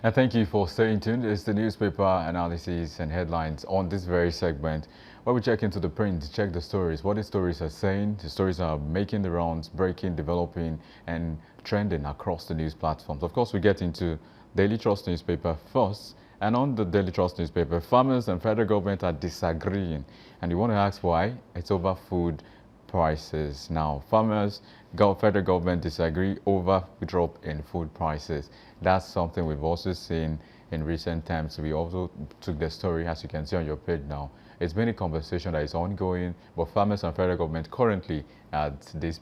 And thank you for staying tuned. It's the newspaper analysis and headlines on this very segment where we check into the print, check the stories, what the stories are saying. The stories are making the rounds, breaking, developing, and trending across the news platforms. Of course, we get into Daily Trust newspaper first. And on the Daily Trust newspaper, farmers and federal government are disagreeing. And you want to ask why? It's over food prices. Now, federal government disagree over drop in food prices. That's something we've also seen in recent times. We also took the story, as you can see on your page now. It's been a conversation that is ongoing, but farmers and federal government currently at this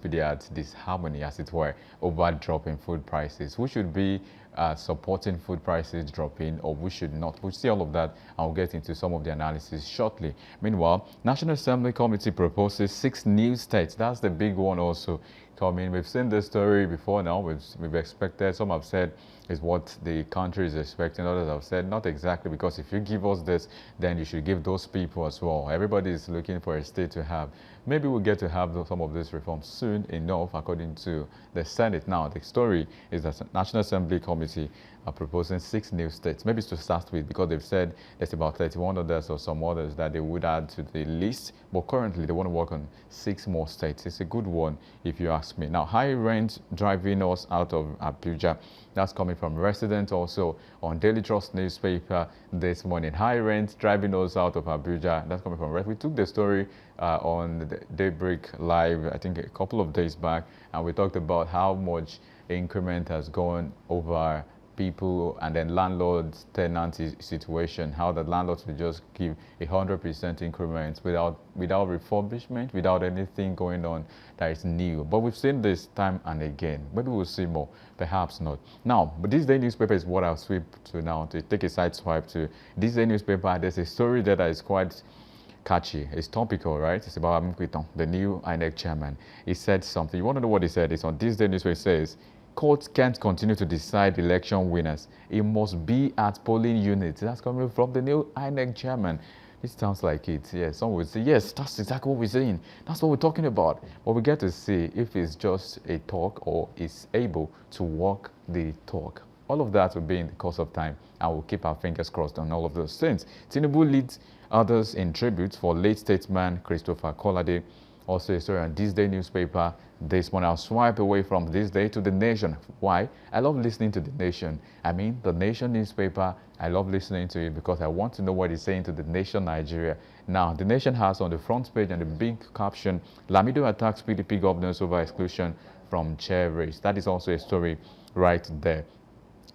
harmony, as it were, over drop in food prices. We should be supporting food prices dropping, or we should not. We'll see all of that, and we'll get into some of the analysis shortly. Meanwhile, National Assembly Committee proposes 6 new states. That's the big one also coming. We've seen this story before now. We've expected, some have said is what the country is expecting. Others have said not exactly, because if you give us this, then you should give those people as well. Everybody is looking for a state to have. Maybe we'll get to have some of these reforms soon enough, according to the Senate. Now, the story is that the National Assembly Committee are proposing 6 new states. Maybe it's to start with, because they've said there's about 31 others or some others that they would add to the list. But currently, they want to work on 6 more states. It's a good one, if you ask me. Now, high rent driving us out of Abuja. That's coming from residents also on Daily Trust newspaper this morning. High rent driving us out of Abuja. That's coming from residents. We took the story on the Daybreak Live, I think a couple of days back, and we talked about how much increment has gone over people, and then landlords tenant situation, how the landlords will just give 100% increments without refurbishment, without anything going on that is new. But we've seen this time and again. Maybe we'll see more, perhaps not. Now, but this day newspaper is what I'll sweep to now, to take a side swipe to this day newspaper. There's a story there that is quite catchy. It's topical, right? It's about Amquiton, the new INEC chairman. He said something. You want to know what he said? It's on this day newspaper. It says, courts can't continue to decide election winners. It must be at polling units. That's coming from the new INEC chairman. This sounds like it. Yes, some would say, yes, that's exactly what we're saying. That's what we're talking about. But we get to see if it's just a talk or is able to walk the talk. All of that will be in the course of time, and we'll keep our fingers crossed on all of those things. Tinubu leads others in tribute for late statesman Christopher Kolade. Also a story on This Day newspaper this morning. I'll swipe away from This Day to The Nation. Why? I love listening to The Nation. I mean, The Nation newspaper, I love listening to it because I want to know what it's saying to The Nation Nigeria. Now, The Nation has on the front page and the big caption, Lamido attacks PDP governors over exclusion from chair race. That is also a story right there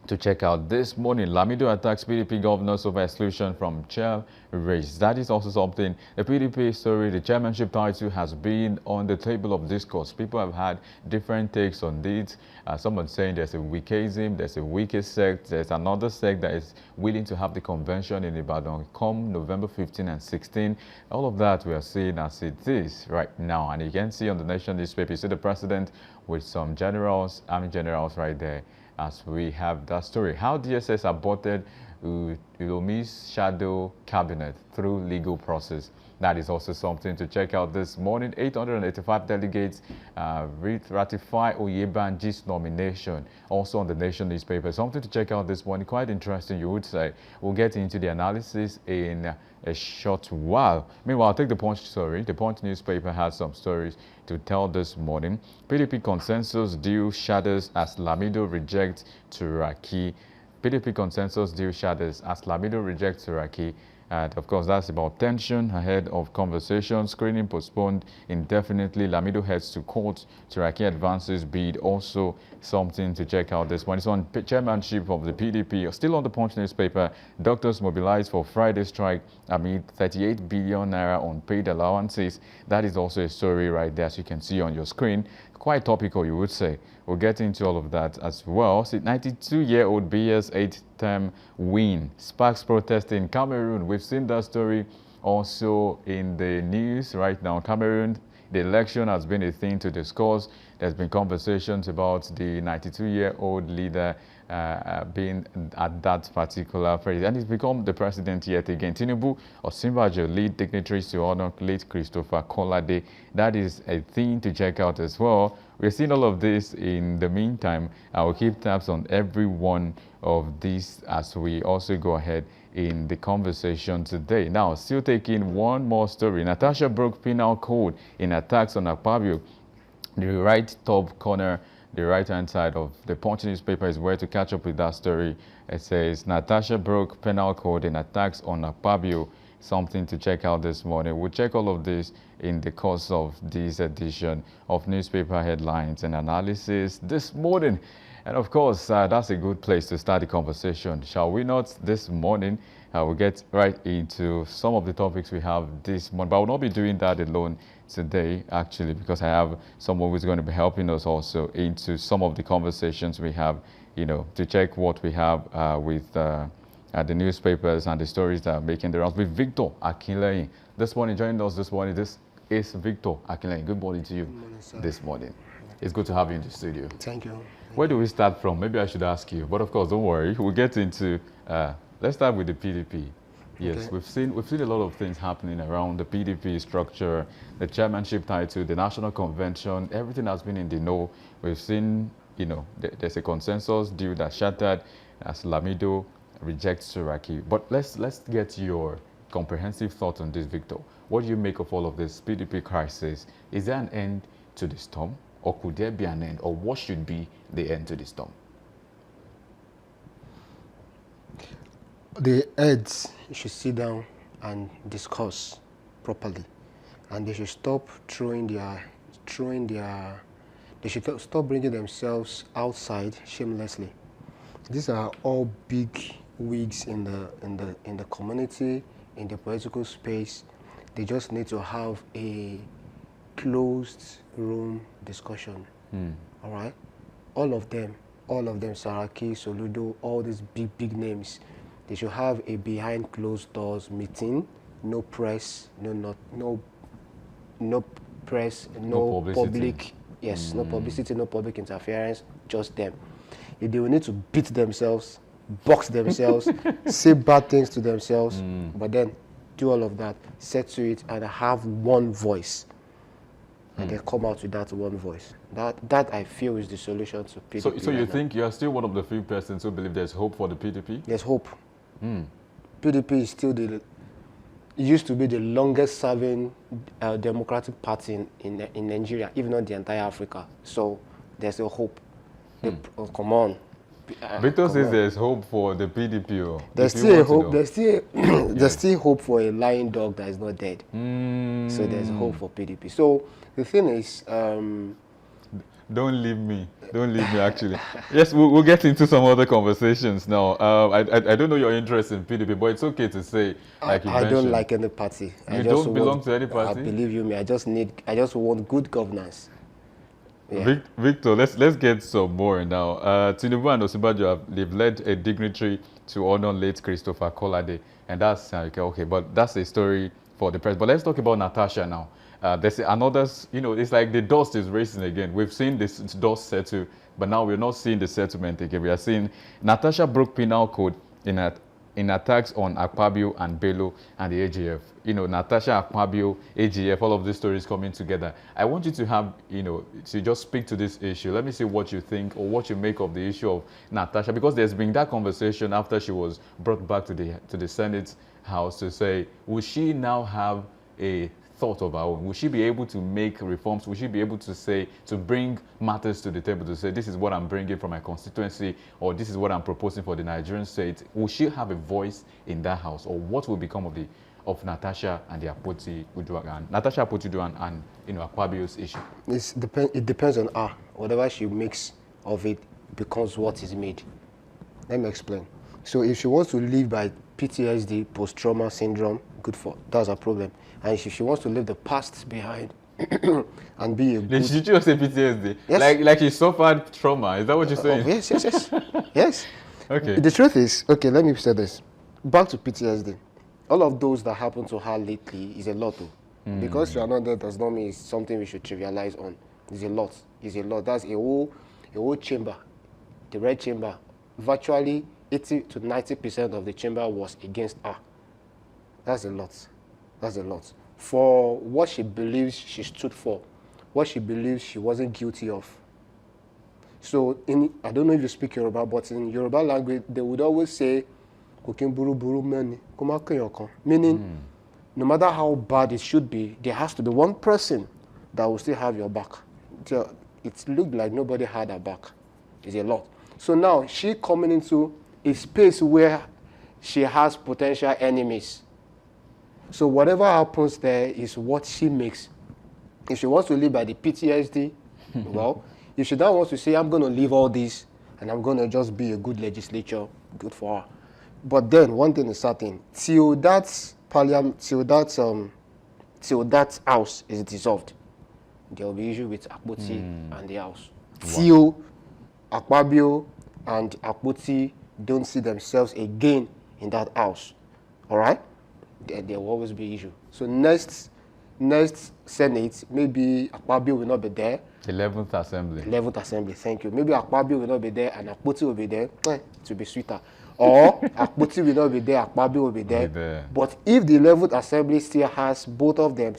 to check out this morning. Lamido attacks PDP governors over exclusion from chair race. That is also something. The PDP story, the chairmanship title, has been on the table of discourse. People have had different takes on this. Someone saying there's a weakism, there's a weakest sect, there's another sect that is willing to have the convention in Ibadan come November 15 and 16. All of that we are seeing as it is right now. And you can see on the Nation newspaper, you see the president with some generals, army generals right there, as we have that story. How DSS aborted Ulomi's shadow cabinet through legal process. That is also something to check out this morning. 885 delegates ratify Oyebanji's nomination. Also on the Nation newspaper. Something to check out this morning. Quite interesting, you would say. We'll get into the analysis in a short while. Meanwhile, I'll take the Punch story. The Punch newspaper has some stories to tell this morning. PDP consensus deal shatters as Lamido rejects Turaki. PDP consensus deal shatters as Lamido rejects Turaki. And of course, that's about tension ahead of conversation. Screening postponed indefinitely. Lamido heads to court. Turaki advances bid. Also something to check out this one. It's on chairmanship of the PDP. Still on the Punch newspaper, doctors mobilized for Friday strike amid 38 billion naira unpaid allowances. That is also a story right there, as you can see on your screen. Quite topical, you would say. We'll get into all of that as well. 92-year-old BS 8-term win sparks protest in Cameroon. We've seen that story also in the news right now. Cameroon, the election has been a thing to discuss. There's been conversations about the 92-year-old leader being at that particular place, and he's become the president yet again. Tinubu or Simbajo lead dignitaries to honor late Christopher Kolade. That is a thing to check out as well. We're seeing all of this. In the meantime, I will keep tabs on every one of these as we also go ahead in the conversation today. Now, still taking one more story. Natasha broke penal code in attacks on Akpabio. The right top corner, the right-hand side of the Punch newspaper is where to catch up with that story. It says, Natasha broke penal code in attacks on Akpabio. Something to check out this morning. We'll check all of this in the course of this edition of newspaper headlines and analysis this morning. And of course, that's a good place to start the conversation. Shall we not this morning? We'll get right into some of the topics we have this morning. But I will not be doing that alone today, actually, because I have someone who's going to be helping us also into some of the conversations we have, to check what we have with the newspapers and the stories that are making the rounds with Victor Akinleye. This morning, joining us this morning, this is Victor Akinleye. Good morning to you. Good morning, sir. This morning. It's good to have you in the studio. Thank you. Where do we start from? Maybe I should ask you, but of course, don't worry. We'll get into. Let's start with the PDP. Yes, okay. We've seen a lot of things happening around the PDP structure, the chairmanship title, the national convention. Everything has been in the know. We've seen, there's a consensus deal that shattered as Lamido rejects Suraki. But let's get your comprehensive thoughts on this, Victor. What do you make of all of this PDP crisis? Is there an end to the storm? Or could there be an end? Or what should be the end to the storm? The heads should sit down and discuss properly. And they should stop they should stop bringing themselves outside shamelessly. These are all big wigs in the community, in the political space. They just need to have a closed room discussion. All right? All of them, Saraki, Soludo, all these big names, they should have a behind closed doors meeting, no press, no press, no public, no publicity, no public interference, just them. If they will need to beat themselves, box themselves, say bad things to themselves, but then do all of that, set to it and have one voice. And they come out with that one voice. That I feel is the solution to PDP. So you think you are still one of the few persons who believe there's hope for the PDP? There's hope. PDP is still it used to be the longest serving democratic party in Nigeria, even not the entire Africa. So there's a hope. Come on. Victor says there's hope for the PDP. There's still a hope. There's still hope for a lying dog that is not dead. So there's hope for PDP. So the thing is, don't leave me. Actually, yes, we'll get into some other conversations now. I don't know your interest in PDP, but it's okay to say. Like I don't like any party. You don't belong to any party. Believe you me, I just want good governance. Yeah. Victor, let's get some more now. Tinubu and Osinbajo they've led a dignitary to honor late Christopher Kolade, and that's okay. But that's a story for the press. But let's talk about Natasha now. There's another, it's like the dust is racing again. We've seen this dust settle, but now we're not seeing the settlement again. We are seeing Natasha broke penal code in attacks on Akpabio and Bello and the AGF. Natasha, Akpabio, AGF, all of these stories coming together. I want you to have, to just speak to this issue. Let me see what you think or what you make of the issue of Natasha, because there's been that conversation after she was brought back to the Senate House to say, will she now have a thought of our own? Will she be able to make reforms? Will she be able to bring matters to the table to say, this is what I'm bringing from my constituency, or this is what I'm proposing for the Nigerian state? Will she have a voice in that house, or what will become of Natasha and the Natasha Akpoti-Uduaghan and Akpabio's issue? It depends on her. Whatever she makes of it becomes what is made. Let me explain. So if she wants to live by PTSD, post-trauma syndrome, that's a problem. And if she wants to leave the past behind and be a good... Did you just say PTSD? Yes. Like she suffered trauma. Is that what you're saying? Yes. Yes. Okay. The truth is, okay, let me say this. Back to PTSD. All of those that happened to her lately is a lot. Because you are not there does not mean it's something we should trivialize on. It's a lot. is a lot. That's a whole chamber, the red chamber. Virtually 80 to 90% of the chamber was against her. That's a lot. That's a lot. For what she believes she stood for, what she believes she wasn't guilty of. So, I don't know if you speak Yoruba, but in Yoruba language, they would always say, meaning, no matter how bad it should be, there has to be one person that will still have your back. It looked like nobody had her back. It's a lot. So now, she coming into a space where she has potential enemies. So whatever happens there is what she makes. If she wants to live by the PTSD, well, if she now wants to say, I'm going to leave all this and I'm going to just be a good legislature, good for her. But then one thing is certain, till that parliament, till that house is dissolved, there will be issue with Akpoti and the house. Wow. Till Akpabio and Akpoti don't see themselves again in that house, all right? There will always be issue. So next Senate, maybe Akpabio will not be there. 11th Assembly. 11th Assembly, thank you. Maybe Akpabio will not be there and Akpoti will be there. It will be sweeter. Or Akpoti will not be there, Akpabio will be there. But if the 11th Assembly still has both of them,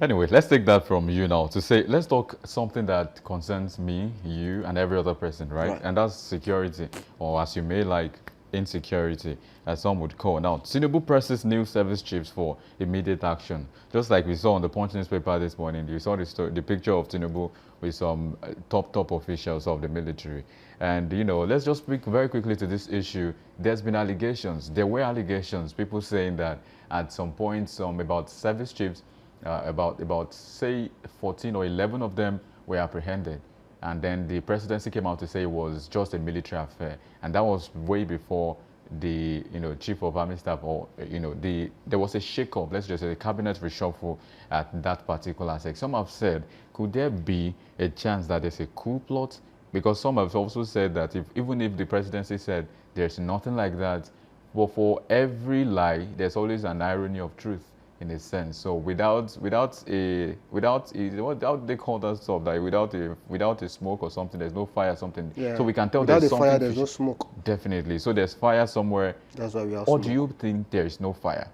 Anyway, let's take that from you now to say, let's talk something that concerns me, you, and every other person, right? And that's security, or as you may like, insecurity, as some would call. Now, Tinubu presses new service chiefs for immediate action. Just like we saw on the Punch newspaper this morning, you saw the picture of Tinubu with some top officials of the military. And, you know, let's just speak very quickly to this issue. There's been allegations. There were allegations, people saying that at some point, about service chiefs, about say 14 or 11 of them were apprehended. And then the presidency came out to say it was just a military affair. And that was way before the, chief of army staff, or, there was a shake-up, let's just say a cabinet reshuffle at that particular sec. Some have said, could there be a chance that there's a coup plot? Because some have also said that even if the presidency said there's nothing like that, but for every lie, there's always an irony of truth, in a sense. So without what they call that stuff, like without a smoke or something, there's no fire, something. Yeah. So we can tell without there's something. Fire, there's no smoke. Definitely. So there's fire somewhere. That's why we are. Or do you think there is no fire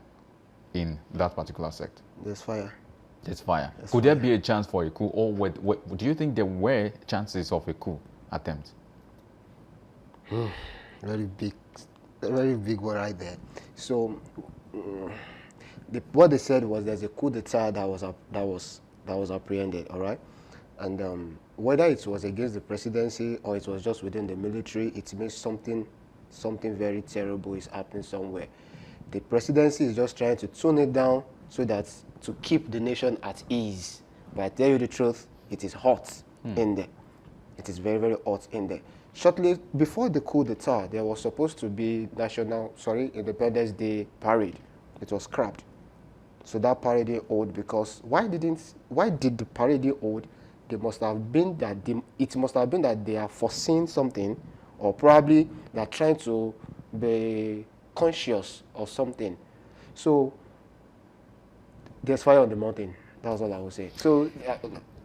in that particular sector? There's fire. There's fire. Could there be a chance for a coup, or do you think there were chances of a coup attempt? Very big one right there. So. What they said was there's a coup d'etat that was apprehended, all right? And whether it was against the presidency or it was just within the military, it means something very terrible is happening somewhere. The presidency is just trying to tone it down so that to keep the nation at ease. But I tell you the truth, it is hot in there. It is very, very hot in there. Shortly before the coup d'etat, there was supposed to be Independence Day parade. It was scrapped. So that parade hold, because why did the parade hold? It must have been that they are foreseeing something, or probably they are trying to be conscious of something. So there's fire on the mountain. That's all I will say. So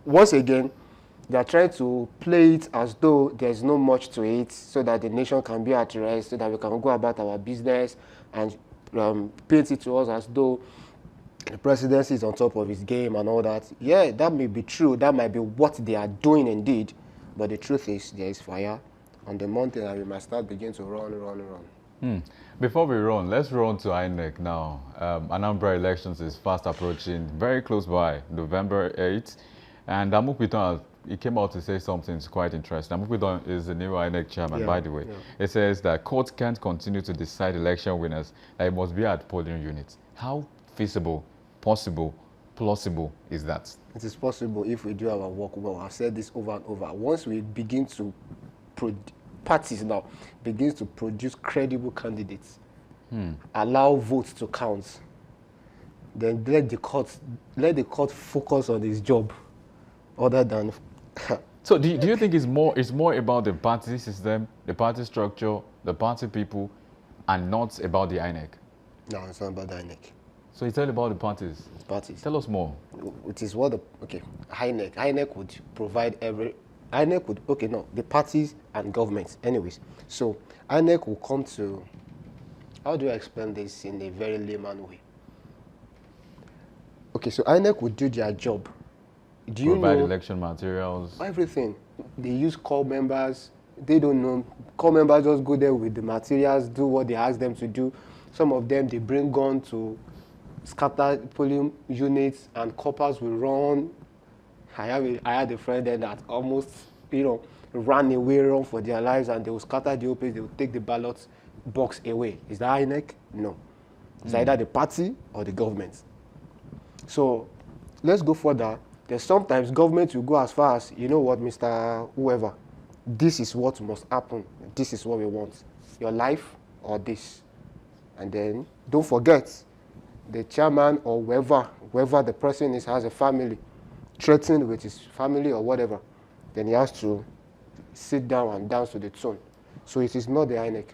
once again, they are trying to play it as though there's no much to it, so that the nation can be at rest, so that we can go about our business, and paint it to us as though the presidency is on top of his game and all that. Yeah, that may be true. That might be what they are doing indeed. But the truth is, there is fire on the mountain, and we must begin to run. Before we run, let's run to INEC now. Anambra elections is fast approaching, very close by, November 8th. And Amupiton, he came out to say something quite interesting. Amupiton is the new INEC chairman, by the way. It says that courts can't continue to decide election winners. It must be at polling units. How feasible, possible, plausible is that? It is possible if we do our work well. I've said this over and over. Once we begin to parties now begins to produce credible candidates, allow votes to count, then let the court focus on its job, other than. So do you think it's more about the party system, the party structure, the party people, and not about the INEC? No, it's not about the INEC. So it's all about the parties. Parties. Tell us more. It is what the INEC would provide INEC would the parties and governments. Anyways, so INEC will come to. How do I explain this in a very layman way? Okay, so INEC would do their job. Do you Provide know election materials. everything? They use call members. They don't know. Call members just go there with the materials, do what they ask them to do. Some of them, they bring gun to scatter polling units, and coppers will run. I had a friend there that almost, ran away, run for their lives, and they will scatter the whole place. They will take the ballot box away. Is that INEC? No. It's either the party or the government. So let's go further. There's sometimes government will go as far as, you know what, Mr. Whoever, this is what must happen. This is what we want. Your life or this. And then don't forget, the chairman or whoever the person is has a family, threatened with his family or whatever, then he has to sit down and dance to the tune. So it is not the INEC.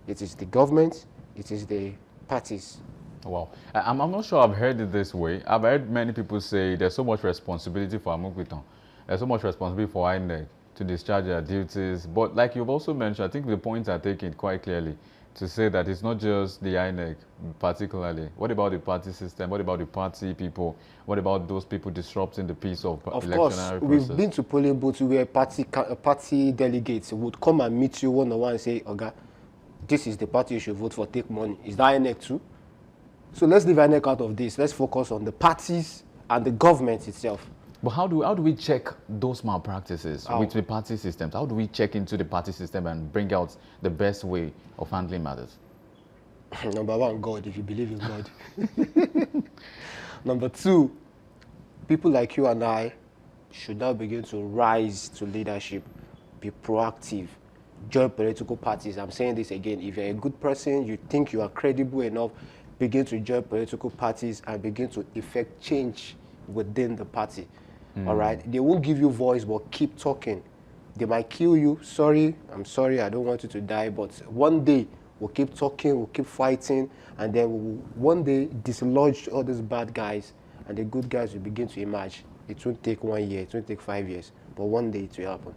It is the government. It is the parties. Wow. I'm not sure I've heard it this way. I've heard many people say there's so much responsibility for Amukwiton. There's so much responsibility for INEC to discharge their duties. But like you've also mentioned, I think the points are taken quite clearly to say that it's not just the INEC particularly. What about the party system? What about the party people? What about those people disrupting the peace of electionary process? We've been to polling booths where party delegates would come and meet you one-on-one and say, Oga, this is the party you should vote for, take money. Is that INEC too? So let's leave INEC out of this. Let's focus on the parties and the government itself. But how do we check those malpractices with the party systems? How do we check into the party system and bring out the best way of handling matters? Number one, God, if you believe in God. Number two, people like you and I should now begin to rise to leadership, be proactive, join political parties. I'm saying this again. If you're a good person, you think you are credible enough, begin to join political parties and begin to effect change within the party. All right? They won't give you voice, but keep talking. They might kill you. Sorry, I'm sorry, I don't want you to die, but one day we'll keep talking, we'll keep fighting, and then we'll one day dislodge all these bad guys, and the good guys will begin to emerge. It won't take 1 year, it won't take 5 years, but one day it will happen.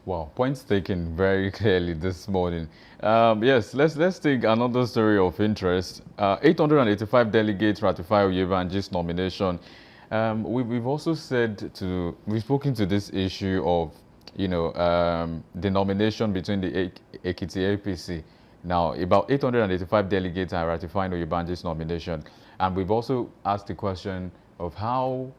Wow, points taken very clearly this morning. Yes, let's take another story of interest. 885 delegates ratify Oyebanji's nomination. We've also we've spoken to this issue of, the nomination between the Ekiti APC. Now, about 885 delegates are ratifying Oyebanji's nomination. And we've also asked the question of how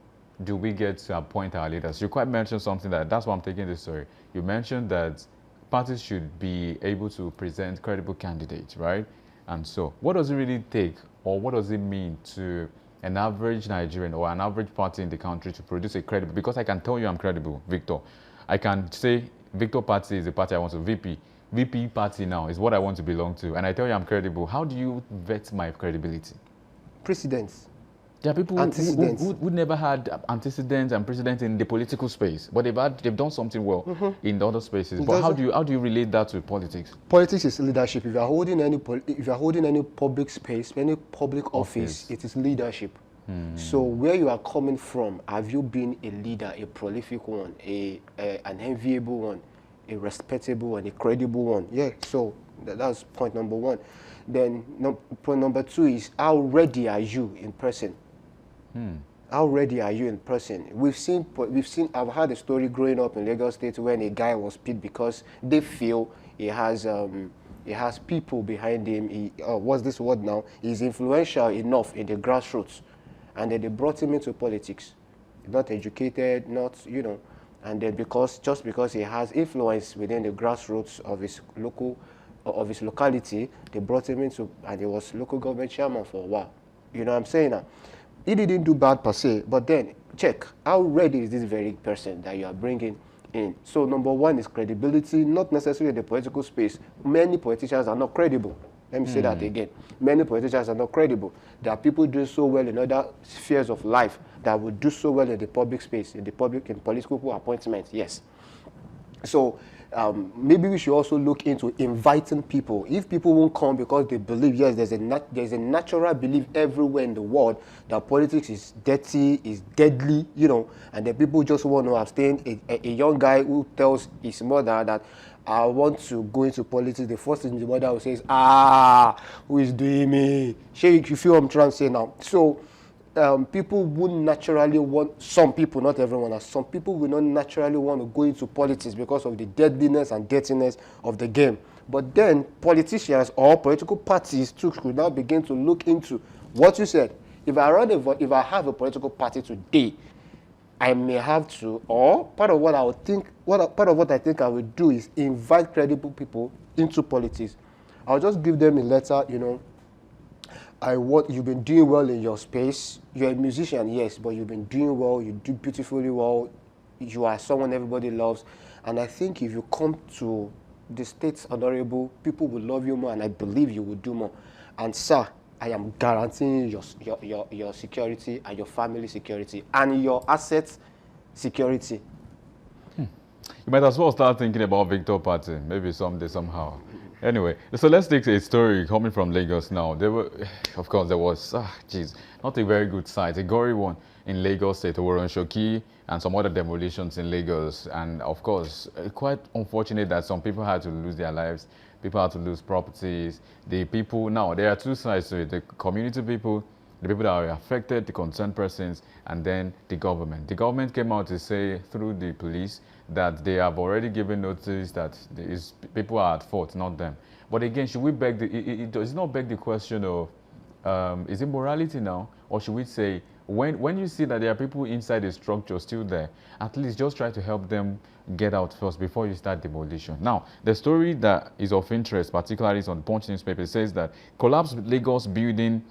do we get to appoint our leaders? You quite mentioned something that's why I'm taking this story. You mentioned that parties should be able to present credible candidates, right? And so what does it really take, or what does it mean to an average Nigerian or an average party in the country to produce a credible? Because I can tell you I'm credible, Victor. I can say Victor Party is the party I want to VP party now is what I want to belong to, and I tell you I'm credible. How do you vet my credibility? Precedents. There are people who never had antecedents and precedents in the political space, but they've done something well in the other spaces. But how do you relate that to politics? Politics is leadership. If you are holding any public space, any public office, it is leadership. So where you are coming from, have you been a leader, a prolific one, an enviable one, a respectable one, a credible one? Yeah. So that's point number one. Then point number two is, how ready are you in person? How ready are you in person? We've seen. I've had a story growing up in Lagos State when a guy was picked because they feel he has people behind him. What's this word now? He's influential enough in the grassroots, and then they brought him into politics. Not educated, and then just because he has influence within the grassroots of his locality, they brought him into, and he was local government chairman for a while. You know what I'm saying now? He didn't do bad per se, but then check, how ready is this very person that you are bringing in? So number one is credibility, not necessarily in the political space. Many politicians are not credible. Let me say that again. Many politicians are not credible. There are people doing so well in other spheres of life that would do so well in the public space, in political appointments, yes. So Maybe we should also look into inviting people. If people won't come because they believe, yes, there's a natural belief everywhere in the world that politics is dirty, is deadly, and then people just want to abstain. A young guy who tells his mother that I want to go into politics, the first thing the mother will say is, who is doing me? Sure, you feel what I'm trying to say now. So people would naturally want, some people, not everyone, some people will not naturally want to go into politics because of the deadliness and dirtiness of the game. But then politicians or political parties too should now begin to look into what you said. If I have a political party today, I may have to, or part of what I would think, part of what I think I would do is invite credible people into politics. I'll just give them a letter, you've been doing well in your space. You're a musician, yes, but you've been doing well. You do beautifully well. You are someone everybody loves, and I think if you come to the state's honorable, people will love you more, and I believe you will do more. And sir, I am guaranteeing your security and your family security and your assets security. You might as well start thinking about Victor Party, maybe someday, somehow. Anyway, so let's take a story coming from Lagos now. There was, not a very good sight, a gory one in Lagos State, Shoki, and some other demolitions in Lagos. And of course, quite unfortunate that some people had to lose their lives, people had to lose properties. The people, now, there are two sides to it, the community people, the people that are affected, the concerned persons, and then the government. The government came out to say through the police that they have already given notice that people are at fault, not them. But again, should we beg it does not beg the question of, is it morality now? Or should we say, when you see that there are people inside the structure still there, at least just try to help them get out first before you start demolition. Now, the story that is of interest, particularly is on Punch newspaper, says that collapsed Lagos building,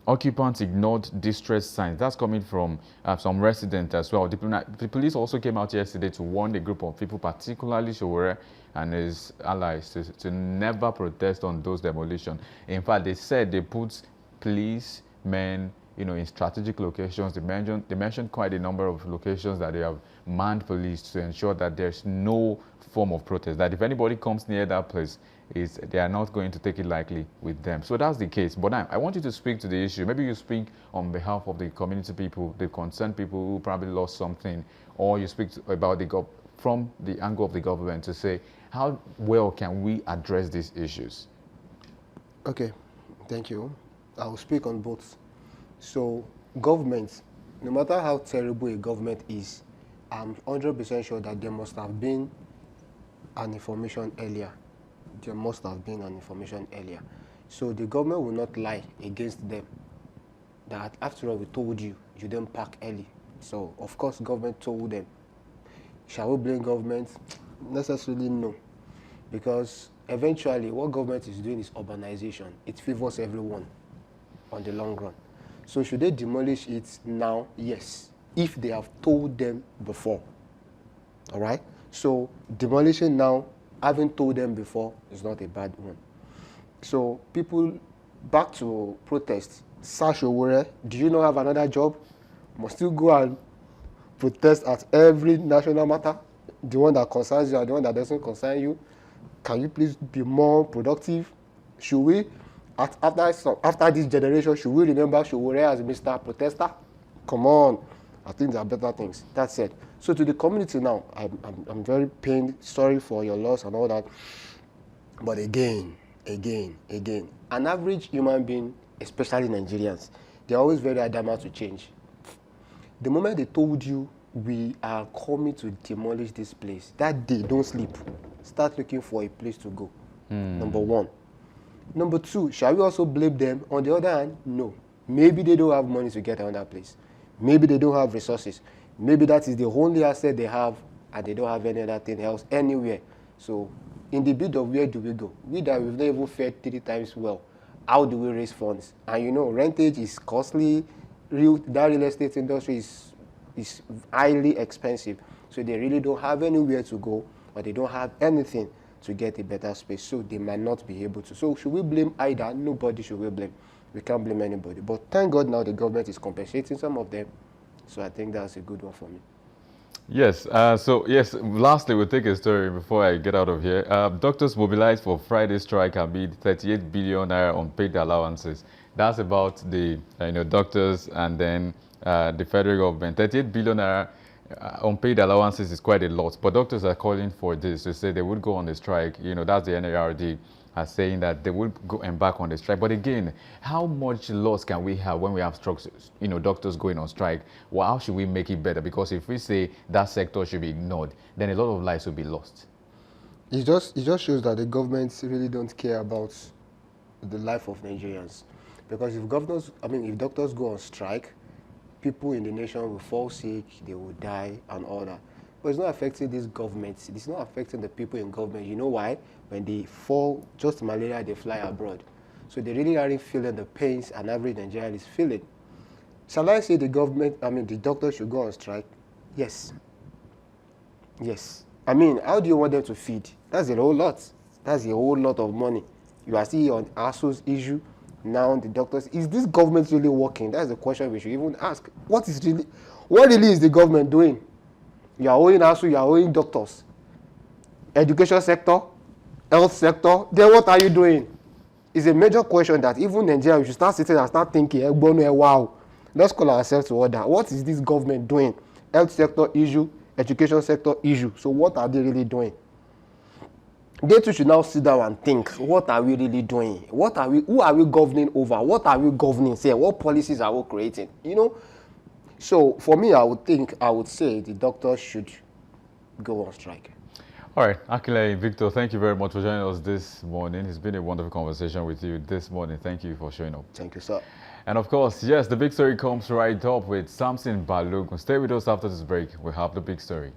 occupants ignored distress signs. That's coming from some residents as well. The police also came out yesterday to warn a group of people, particularly Showore and his allies, to never protest on those demolitions. In fact, they said they put police men, in strategic locations. They mentioned quite a number of locations that they have manned police to ensure that there's no form of protest, that if anybody comes near that place, they are not going to take it lightly with them. So that's the case. But now, I want you to speak to the issue. Maybe you speak on behalf of the community people, the concerned people who probably lost something, or you speak about from the angle of the government to say, how well can we address these issues? Okay, thank you. I will speak on both. So, government, no matter how terrible a government is, I'm 100% sure that there must have been an information earlier. There must have been an information earlier. So the government will not lie against them. That after all, we told you, you didn't pack early. So of course, government told them. Shall we blame government? Necessarily no. Because eventually, what government is doing is urbanization. It favors everyone on the long run. So should they demolish it now? Yes. If they have told them before. All right? So demolition now, having told them before, is not a bad one. So people, back to protest. Sash Owore, do you not have another job? Must you go and protest at every national matter? The one that concerns you and the one that doesn't concern you? Can you please be more productive? Should we, after this generation, should we remember Owore as Mr. Protester? Come on. I think there are better things. That's it. So to the community now, I'm very pained, sorry for your loss and all that. But again, an average human being, especially Nigerians, they're always very adamant to change. The moment they told you, we are coming to demolish this place, that day, don't sleep. Start looking for a place to go. Number one. Number two, shall we also blame them? On the other hand, no. Maybe they don't have money to get another place. Maybe they don't have resources. Maybe that is the only asset they have and they don't have any other thing else anywhere. So in the bid of where do we go? We that we've never fared 3 times well, how do we raise funds? And rentage is costly. That real estate industry is highly expensive. So they really don't have anywhere to go, or they don't have anything to get a better space. So they might not be able to. So should we blame either? Nobody should we blame. We can't blame anybody. But thank God now the government is compensating some of them. So I think that's a good one for me. Yes, yes, lastly, we'll take a story before I get out of here. Doctors mobilized for Friday strike amid 38 billion naira unpaid allowances. That's about the doctors and then the federal government. 38 billion naira unpaid allowances is quite a lot, but doctors are calling for this. They say they would go on the strike. That's the NARD are saying that they will go embark on the strike. But again, how much loss can we have when we have strokes, doctors going on strike? Well, how should we make it better? Because if we say that sector should be ignored, then a lot of lives will be lost. It just shows that the government really don't care about the life of Nigerians. Because if doctors go on strike, people in the nation will fall sick, they will die and all that. But it's not affecting this government. It's not affecting the people in government. You know why? When they fall, just malaria, they fly abroad. So they really aren't feeling the pains an average Nigerian is feeling. Shall I say the doctors should go on strike? Yes. Yes. How do you want them to feed? That's a whole lot. That's a whole lot of money. You are still on ASU's issue. Now the doctors, is this government really working? That's the question we should even ask. What really is the government doing? You are owing ASU, you are owing doctors. Education sector, health sector, then what are you doing? It's a major question that even Nigeria, we should start sitting and start thinking, wow, let's call ourselves to order. What is this government doing? Health sector issue, education sector issue. So what are they really doing? They too should now sit down and think, what are we really doing? Who are we governing over? What are we governing? Say, what policies are we creating? So for me, I would say the doctors should go on strike. All right, Akile, Victor, thank you very much for joining us this morning. It's been a wonderful conversation with you this morning. Thank you for showing up. Thank you, sir. And of course, yes, the big story comes right up with Samson Balogun. Stay with us after this break. We have the big story.